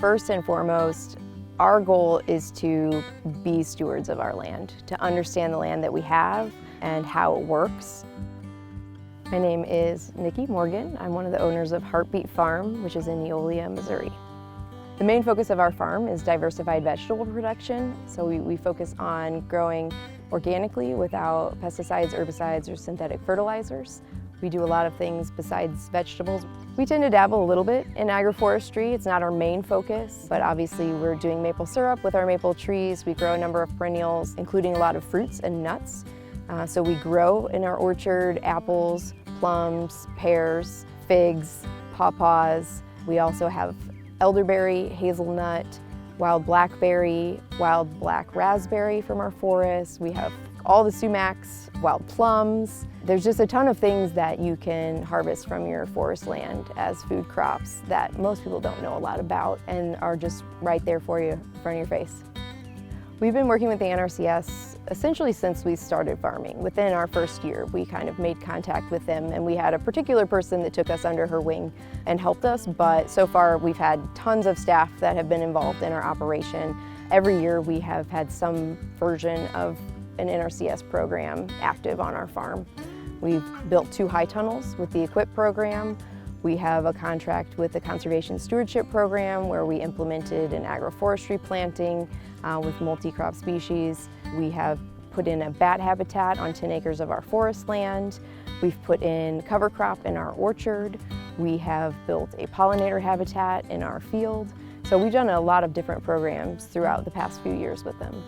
First and foremost, our goal is to be stewards of our land, to understand the land that we have and how it works. My name is Nikki Morgan. I'm one of the owners of Hart Beet Farm, which is in Neolia, Missouri. The main focus of our farm is diversified vegetable production. So we focus on growing organically without pesticides, herbicides, or synthetic fertilizers. We do a lot of things besides vegetables. We tend to dabble a little bit in agroforestry. It's not our main focus, but obviously we're doing maple syrup with our maple trees. We grow a number of perennials, including a lot of fruits and nuts. So we grow in our orchard apples, plums, pears, figs, pawpaws. We also have elderberry, hazelnut, wild blackberry, wild black raspberry from our forest. We have all the sumacs, wild plums. There's just a ton of things that you can harvest from your forest land as food crops that most people don't know a lot about and are just right there for you in front of your face. We've been working with the NRCS essentially since we started farming. Within our first year, we kind of made contact with them, and we had a particular person that took us under her wing and helped us, but so far we've had tons of staff that have been involved in our operation. Every year we have had some version of an NRCS program active on our farm. We've built 2 high tunnels with the EQUIP program. We have a contract with the Conservation Stewardship Program where we implemented an agroforestry planting with multi-crop species. We have put in a bat habitat on 10 acres of our forest land. We've put in cover crop in our orchard. We have built a pollinator habitat in our field. So we've done a lot of different programs throughout the past few years with them.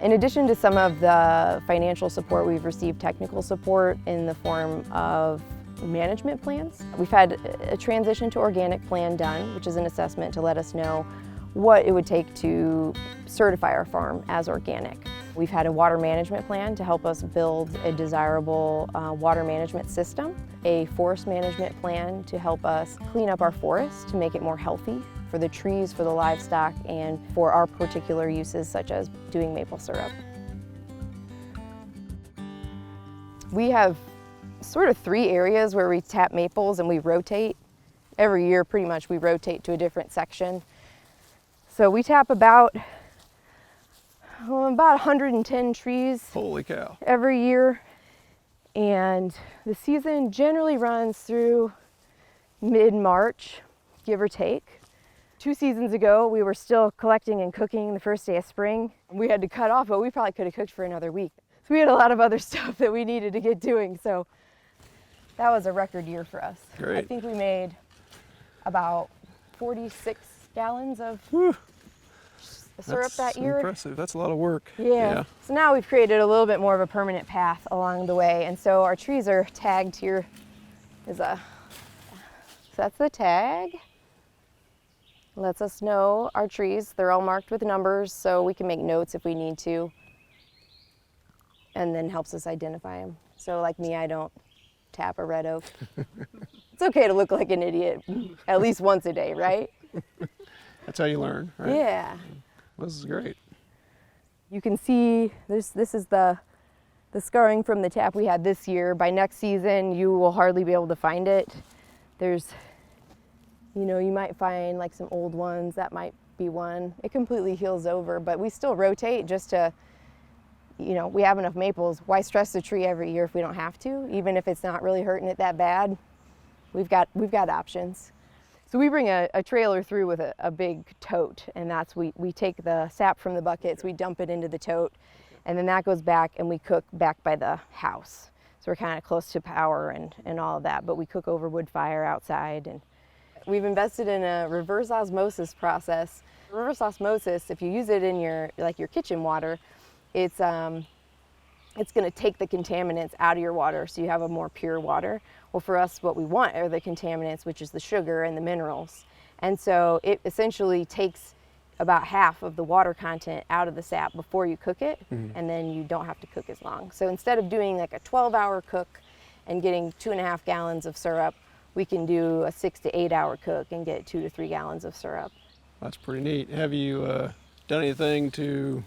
In addition to some of the financial support, we've received technical support in the form of management plans. We've had a transition to organic plan done, which is an assessment to let us know what it would take to certify our farm as organic. We've had a water management plan to help us build a desirable water management system, a forest management plan to help us clean up our forest to make it more healthy for the trees, for the livestock, and for our particular uses such as doing maple syrup. We have sort of 3 areas where we tap maples and we rotate. Every year pretty much we rotate to a different section. So we tap about 110 trees. Holy cow. Every year. And the season generally runs through mid-March, give or take. 2 seasons ago, we were still collecting and cooking the first day of spring. We had to cut off, but we probably could have cooked for another week. So we had a lot of other stuff that we needed to get doing. So that was a record year for us. Great. I think we made about 46 gallons of syrup that year. Impressive. That's a lot of work. Yeah. So now we've created a little bit more of a permanent path along the way. And so our trees are tagged here. So that's the tag. Lets us know our trees. They're all marked with numbers so we can make notes if we need to. And then helps us identify them. So like me, I don't tap a red oak. It's okay to look like an idiot at least once a day, right? That's how you learn, right? Yeah. Well, this is great. You can see this is the scarring from the tap we had this year. By next season, you will hardly be able to find it. There's, you might find like some old ones. That might be one. It completely heals over, but we still rotate just to, we have enough maples. Why stress the tree every year if we don't have to? Even if it's not really hurting it that bad, we've got options. So we bring a trailer through with a big tote, and that's we take the sap from the buckets, we dump it into the tote, and then that goes back and we cook back by the house. So we're kind of close to power and all of that, but we cook over wood fire outside. And we've invested in a reverse osmosis process. Reverse osmosis, if you use it in your kitchen water, it's going to take the contaminants out of your water so you have a more pure water. Well, for us, what we want are the contaminants, which is the sugar and the minerals. And so it essentially takes about half of the water content out of the sap before you cook it, and then you don't have to cook as long. So instead of doing like a 12-hour cook and getting 2.5 gallons of syrup, we can do a 6 to 8 hour cook and get 2 to 3 gallons of syrup. That's pretty neat. Have you done anything to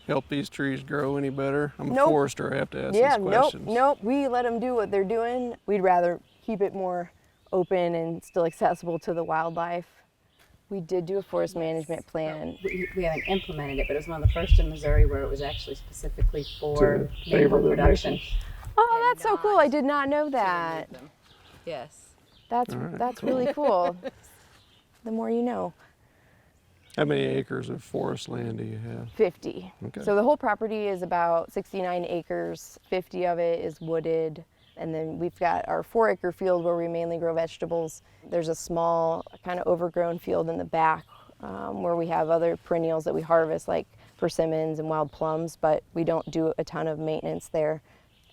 help these trees grow any better? I'm a forester, I have to ask these questions. Nope. We let them do what they're doing. We'd rather keep it more open and still accessible to the wildlife. We did do a forest management plan. We haven't implemented it, but it was one of the first in Missouri where it was actually specifically for maple production. Oh, that's so cool. I did not know that. Yes. That's really cool. The more you know. How many acres of forest land do you have? 50. Okay. So the whole property is about 69 acres. 50 of it is wooded. And then we've got our 4-acre field where we mainly grow vegetables. There's a small kind of overgrown field in the back where we have other perennials that we harvest like persimmons and wild plums, but we don't do a ton of maintenance there.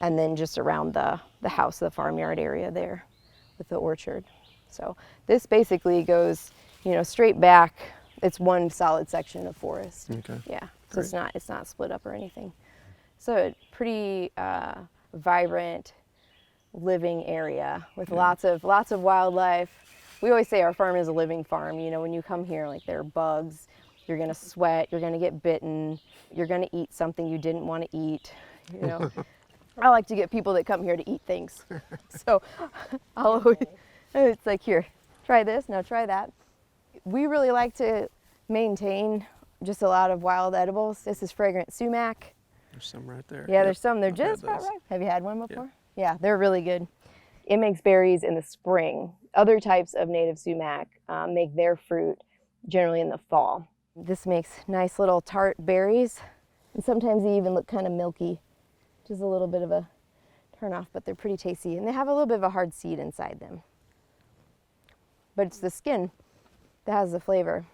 And then just around the house, the farmyard area there with the orchard. So this basically goes, straight back. It's one solid section of forest. Okay. Yeah. So it's not split up or anything. So a pretty vibrant, living area with lots of wildlife. We always say our farm is a living farm. When you come here, like, there are bugs. You're gonna sweat. You're gonna get bitten. You're gonna eat something you didn't want to eat. I like to get people that come here to eat things. So I'll always, it's like, here, try this. Now try that. We really like to maintain just a lot of wild edibles. This is fragrant sumac. There's some right there. Yeah, there's some. They're just about ripe. Have you had one before? Yeah, they're really good. It makes berries in the spring. Other types of native sumac make their fruit generally in the fall. This makes nice little tart berries, and sometimes they even look kind of milky, which is a little bit of a turnoff, but they're pretty tasty, and they have a little bit of a hard seed inside them. But it's the skin that has the flavor.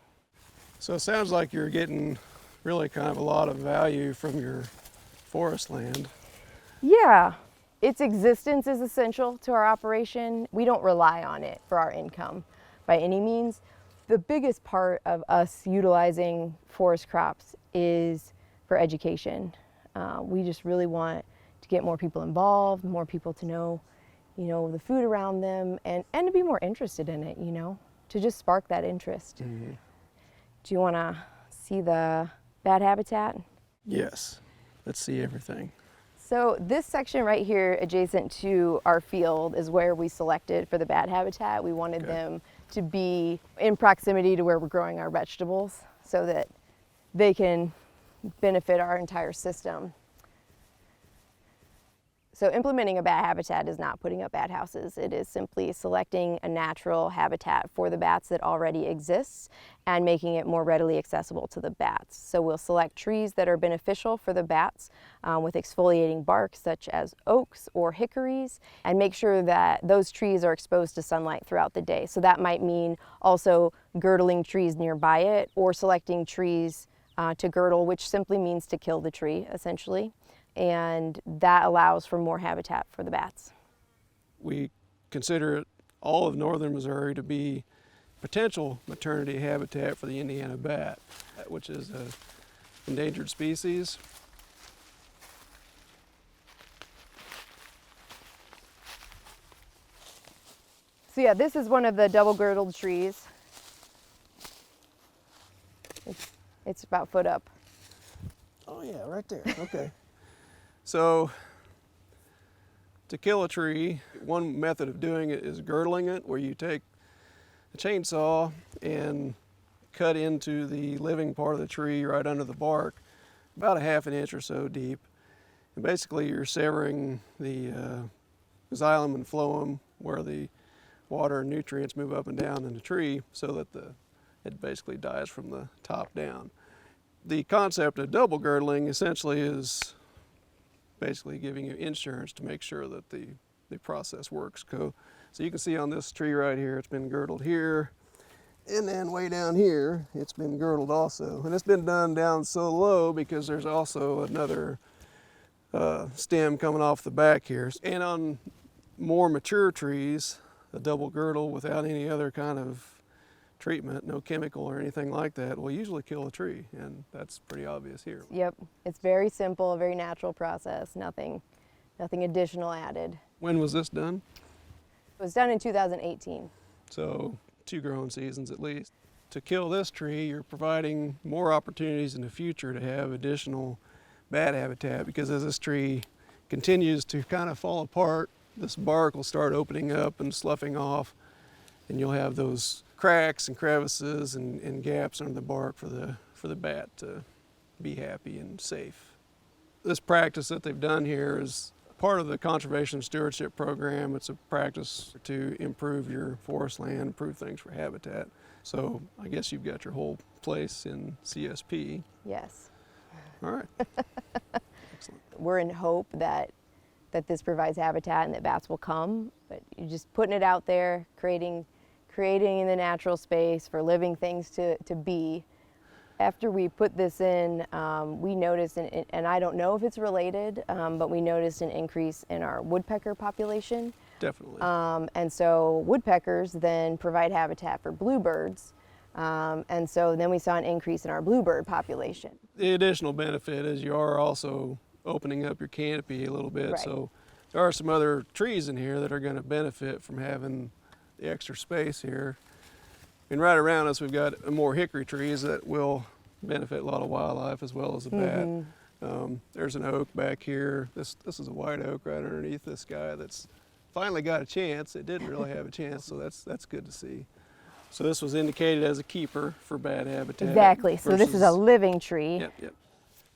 So it sounds like you're getting really kind of a lot of value from your forest land. Yeah, its existence is essential to our operation. We don't rely on it for our income by any means. The biggest part of us utilizing forest crops is for education. We just really want to get more people involved, more people to know, the food around them, and to be more interested in it, to just spark that interest. Mm-hmm. Do you want to see the bat habitat? Yes, let's see everything. So this section right here adjacent to our field is where we selected for the bat habitat. We wanted them to be in proximity to where we're growing our vegetables so that they can benefit our entire system. So implementing a bat habitat is not putting up bat houses. It is simply selecting a natural habitat for the bats that already exists and making it more readily accessible to the bats. So we'll select trees that are beneficial for the bats with exfoliating bark such as oaks or hickories, and make sure that those trees are exposed to sunlight throughout the day. So that might mean also girdling trees nearby it, or selecting trees to girdle, which simply means to kill the tree essentially. And that allows for more habitat for the bats. We consider all of northern Missouri to be potential maternity habitat for the Indiana bat, which is an endangered species. So yeah, this is one of the double girdled trees. It's about a foot up. Oh yeah, right there, okay. So, to kill a tree, one method of doing it is girdling it, where you take a chainsaw and cut into the living part of the tree right under the bark, about a half an inch or so deep. And basically you're severing the xylem and phloem, where the water and nutrients move up and down in the tree, so that it basically dies from the top down. The concept of double girdling essentially is basically giving you insurance to make sure that the process works. So you can see on this tree right here, it's been girdled here, and then way down here, it's been girdled also. And it's been done down so low because there's also another stem coming off the back here. And on more mature trees, a double girdle without any other kind of treatment, no chemical or anything like that, will usually kill a tree, and that's pretty obvious here. Yep, it's very simple, a very natural process, nothing additional added. When was this done? It was done in 2018. So 2 growing seasons at least. To kill this tree, you're providing more opportunities in the future to have additional bat habitat, because as this tree continues to kind of fall apart, this bark will start opening up and sloughing off, and you'll have those cracks and crevices and gaps under the bark for the bat to be happy and safe. This practice that they've done here is part of the Conservation Stewardship Program. It's a practice to improve your forest land, improve things for habitat. So I guess you've got your whole place in CSP. Yes. All right. Excellent. We're in hope that this provides habitat and that bats will come, but you're just putting it out there, creating in the natural space for living things to be. After we put this in, we noticed, and I don't know if it's related, but we noticed an increase in our woodpecker population. Definitely. And so woodpeckers then provide habitat for bluebirds. And so then we saw an increase in our bluebird population. The additional benefit is you are also opening up your canopy a little bit. Right. So there are some other trees in here that are going to benefit from having the extra space here. And right around us, we've got more hickory trees that will benefit a lot of wildlife as well as the bat. There's an oak back here. This is a white oak right underneath this guy that's finally got a chance. It didn't really have a chance, so that's good to see. So this was indicated as a keeper for bat habitat. Exactly. So this is a living tree. Yep.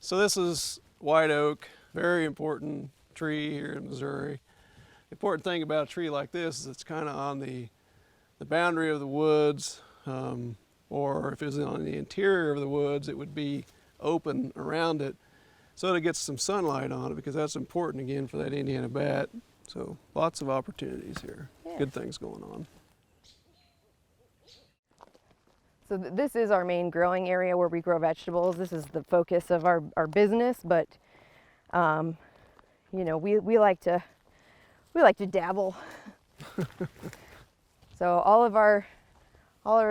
So this is white oak, very important tree here in Missouri. The important thing about a tree like this is it's kind of on the boundary of the woods, or if it was on the interior of the woods, it would be open around it so that it gets some sunlight on it, because that's important again for that Indiana bat. So lots of opportunities here. Yeah. Good things going on. So this is our main growing area where we grow vegetables. This is the focus of our business, but you know, we like to dabble. So all of our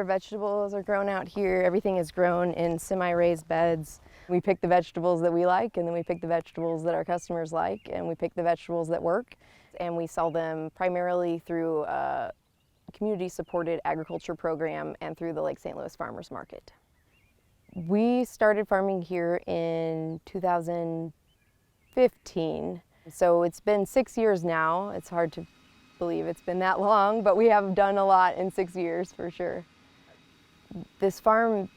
vegetables are grown out here. Everything is grown in semi-raised beds. We pick the vegetables that we like, and then we pick the vegetables that our customers like, and we pick the vegetables that work, and we sell them primarily through a community-supported agriculture program and through the Lake St. Louis Farmers Market. We started farming here in 2015, so it's been 6 years now. It's hard to believe it's been that long, but we have done a lot in 6 years for sure. This farm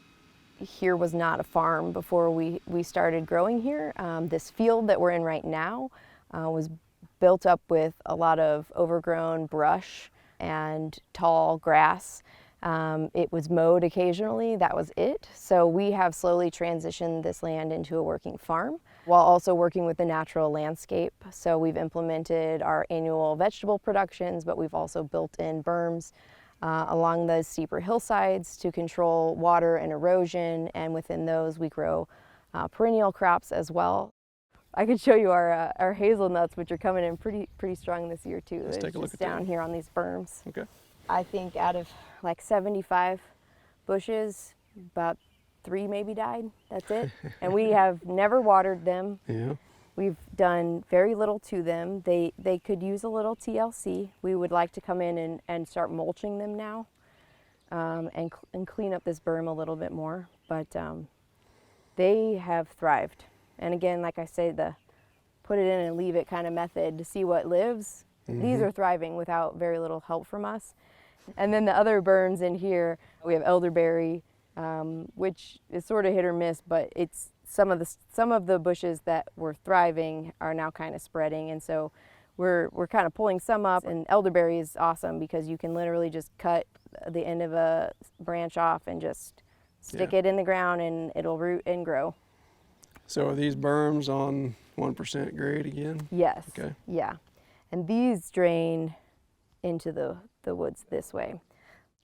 here was not a farm before we started growing here. This field that we're in right now was built up with a lot of overgrown brush and tall grass. It was mowed occasionally, that was it. So we have slowly transitioned this land into a working farm while also working with the natural landscape. So we've implemented our annual vegetable productions, but we've also built in berms along the steeper hillsides to control water and erosion, and within those we grow perennial crops as well. I could show you our hazelnuts, which are coming in pretty strong this year too. Let's take a look at down that. here on these berms. Okay. I think out of like 75 bushes, about 3 maybe died. That's it. And we have never watered them. Yeah. We've done very little to them. They could use a little TLC. We would like to come in and start mulching them now, and clean up this berm a little bit more. But they have thrived. And again, like I say, the put it in and leave it kind of method to see what lives. These are thriving without very little help from us. And then the other berms in here, we have elderberry, which is sort of hit or miss, but it's some of the bushes that were thriving are now kind of spreading, and so we're kind of pulling some up. And elderberry is awesome because you can literally just cut the end of a branch off and just stick it in the ground, and it'll root and grow. So are these berms on 1% grade again? Yes. Okay. Yeah, and these drain into the woods this way.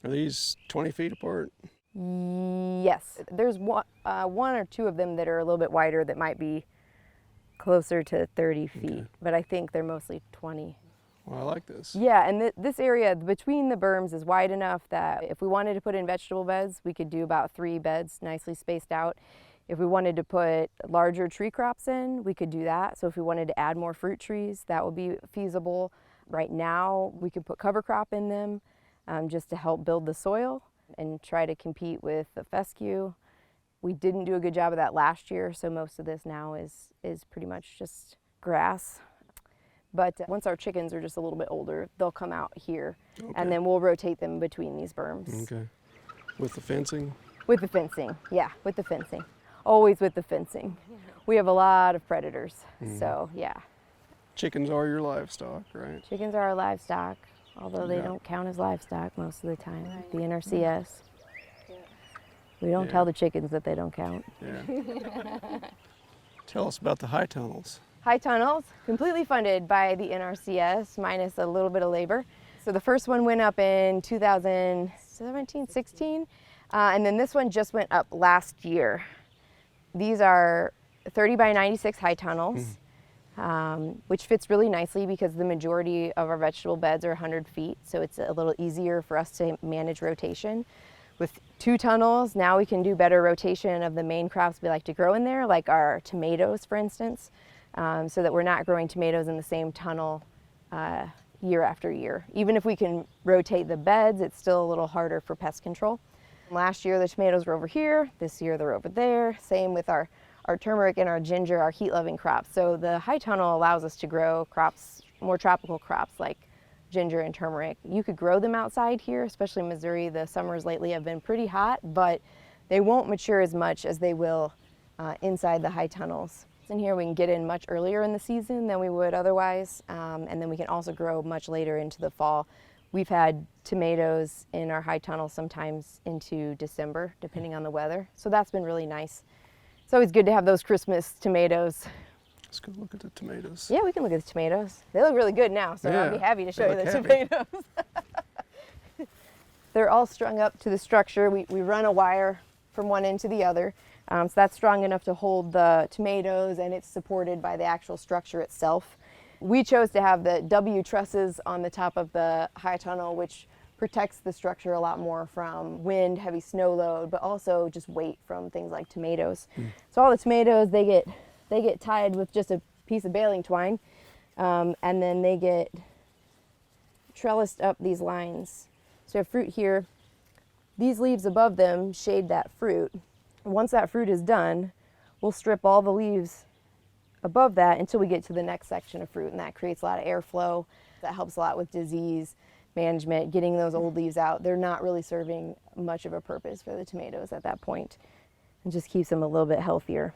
Are these 20 feet apart? Yes, there's one or two of them that are a little bit wider that might be closer to 30 feet, but I think they're mostly 20. Well, I like this. Yeah, and this area between the berms is wide enough that if we wanted to put in vegetable beds, we could do about 3 beds nicely spaced out. If we wanted to put larger tree crops in, we could do that. So if we wanted to add more fruit trees, that would be feasible. Right now, we could put cover crop in them just to help build the soil and try to compete with the fescue. We didn't do a good job of that last year, so most of this now is pretty much just grass. But once our chickens are just a little bit older, they'll come out here, Okay. and then we'll rotate them between these berms. Okay. With the fencing? With the fencing, yeah, with the fencing. Always with the fencing. We have a lot of predators, so yeah. Chickens are your livestock, right? Chickens are our livestock, although they Yeah. don't count as livestock most of the time. The NRCS. We don't Yeah. tell the chickens that they don't count. Yeah. Tell us about the high tunnels. High tunnels, completely funded by the NRCS, minus a little bit of labor. So the first one went up in 2017, 16, and then this one just went up last year. These are 30 by 96 high tunnels, which fits really nicely because the majority of our vegetable beds are 100 feet, so it's a little easier for us to manage rotation. With 2 tunnels, now we can do better rotation of the main crops we like to grow in there, like our tomatoes, for instance, so that we're not growing tomatoes in the same tunnel year after year. Even if we can rotate the beds, it's still a little harder for pest control. Last year, the tomatoes were over here. This year, they're over there. Same with our turmeric and our ginger, our heat-loving crops. So the high tunnel allows us to grow crops, more tropical crops like ginger and turmeric. You could grow them outside here, especially in Missouri. The summers lately have been pretty hot, but they won't mature as much as they will inside the high tunnels. In here, we can get in much earlier in the season than we would otherwise, and then we can also grow much later into the fall. We've had tomatoes in our high tunnel sometimes into December, depending on the weather. So that's been really nice. It's always good to have those Christmas tomatoes. Let's go look at the tomatoes. Yeah, we can look at the tomatoes. They look really good now, so I'll Yeah, be happy to show they you the look happy. tomatoes. They're all strung up to the structure. We run a wire from one end to the other. So that's strong enough to hold the tomatoes, and it's supported by the actual structure itself. We chose to have the W trusses on the top of the high tunnel, which protects the structure a lot more from wind, heavy snow load, but also just weight from things like tomatoes. So all the tomatoes, they get tied with just a piece of baling twine, and then they get trellised up these lines. So you have fruit here. These leaves above them shade that fruit. Once that fruit is done, we'll strip all the leaves above that until we get to the next section of fruit, and that creates a lot of airflow. That helps a lot with disease management, getting those old leaves out. They're not really serving much of a purpose for the tomatoes at that point, and just keeps them a little bit healthier.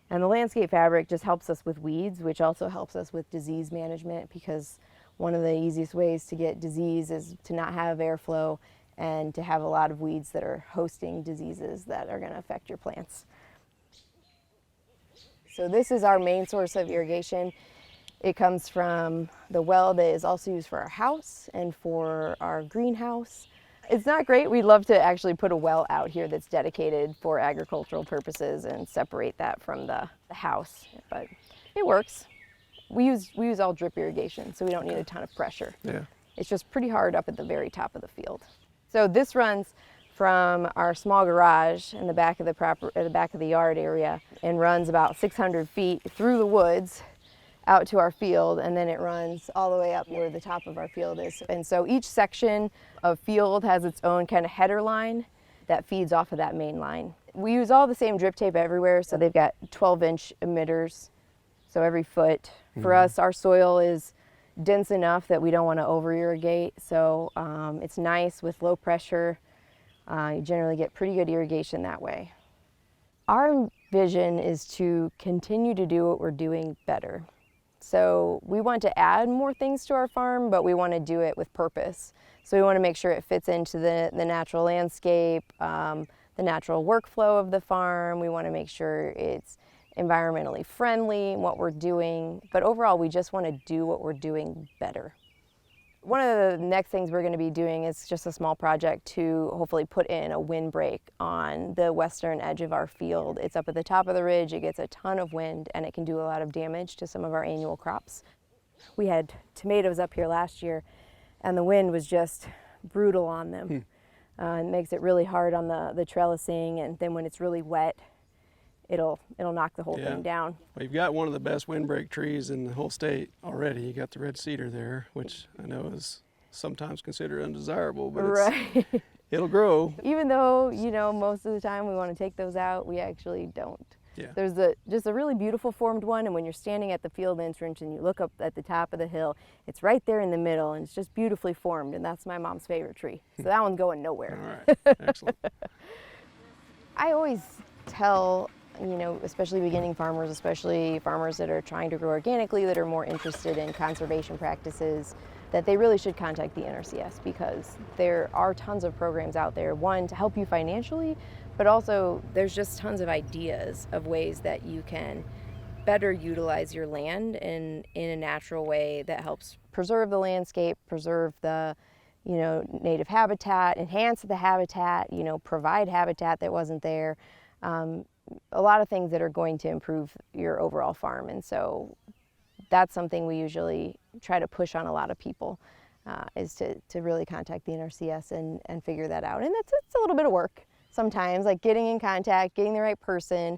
And the landscape fabric just helps us with weeds, which also helps us with disease management, because one of the easiest ways to get disease is to not have airflow and to have a lot of weeds that are hosting diseases that are going to affect your plants. So this is our main source of irrigation. It comes from the well that is also used for our house and for our greenhouse. It's not great. We'd love to actually put a well out here that's dedicated for agricultural purposes and separate that from the house, but it works. We use all drip irrigation, so we don't need a ton of pressure. Yeah. It's just pretty hard up at the very top of the field. So this runs from our small garage in the back of the yard area, and runs about 600 feet through the woods out to our field, and then it runs all the way up where the top of our field is. And so each section of field has its own kind of header line that feeds off of that main line. We use all the same drip tape everywhere, so they've got 12-inch emitters, so every foot. For us, our soil is dense enough that we don't want to over-irrigate, so it's nice with low pressure. You generally get pretty good irrigation that way. Our vision is to continue to do what we're doing better. So we want to add more things to our farm, but we want to do it with purpose. So we want to make sure it fits into the natural landscape, the natural workflow of the farm. We want to make sure it's environmentally friendly in what we're doing, but overall we just want to do what we're doing better. One of the next things we're going to be doing is just a small project to hopefully put in a windbreak on the western edge of our field. It's up at the top of the ridge, it gets a ton of wind, and it can do a lot of damage to some of our annual crops. We had tomatoes up here last year, and the wind was just brutal on them. It makes it really hard on the trellising, and then when it's really wet, it'll knock the whole thing down. Well, you've got one of the best windbreak trees in the whole state already. You got the red cedar there, which I know is sometimes considered undesirable, but it'll grow. Even though, most of the time we want to take those out, we actually don't. Yeah. There's just a really beautiful formed one, and when you're standing at the field entrance and you look up at the top of the hill, it's right there in the middle, and it's just beautifully formed, and that's my mom's favorite tree. So that one's going nowhere. All right, excellent. I always tell, especially beginning farmers, especially farmers that are trying to grow organically, that are more interested in conservation practices, that they really should contact the NRCS, because there are tons of programs out there, one, to help you financially, but also there's just tons of ideas of ways that you can better utilize your land in a natural way that helps preserve the landscape, preserve the native habitat, enhance the habitat, provide habitat that wasn't there. A lot of things that are going to improve your overall farm. And so that's something we usually try to push on a lot of people, is to really contact the NRCS and figure that out. And it's a little bit of work sometimes, like getting in contact, getting the right person.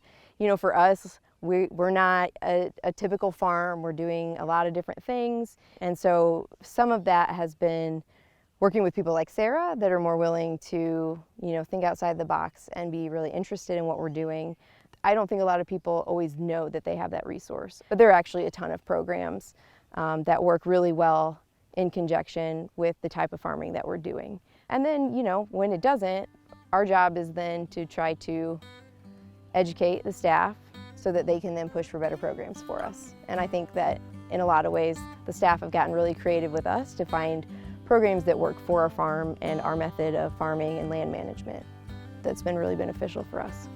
For us, we're not a typical farm. We're doing a lot of different things. And so some of that has been working with people like Sarah that are more willing to, think outside the box and be really interested in what we're doing. I don't think a lot of people always know that they have that resource, but there are actually a ton of programs that work really well in conjunction with the type of farming that we're doing. And then, when it doesn't, our job is then to try to educate the staff so that they can then push for better programs for us. And I think that in a lot of ways, the staff have gotten really creative with us to find programs that work for our farm and our method of farming and land management that's been really beneficial for us.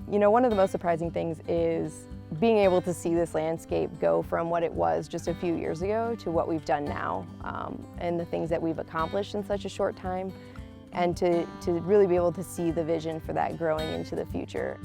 One of the most surprising things is being able to see this landscape go from what it was just a few years ago to what we've done now, and the things that we've accomplished in such a short time, and to really be able to see the vision for that growing into the future.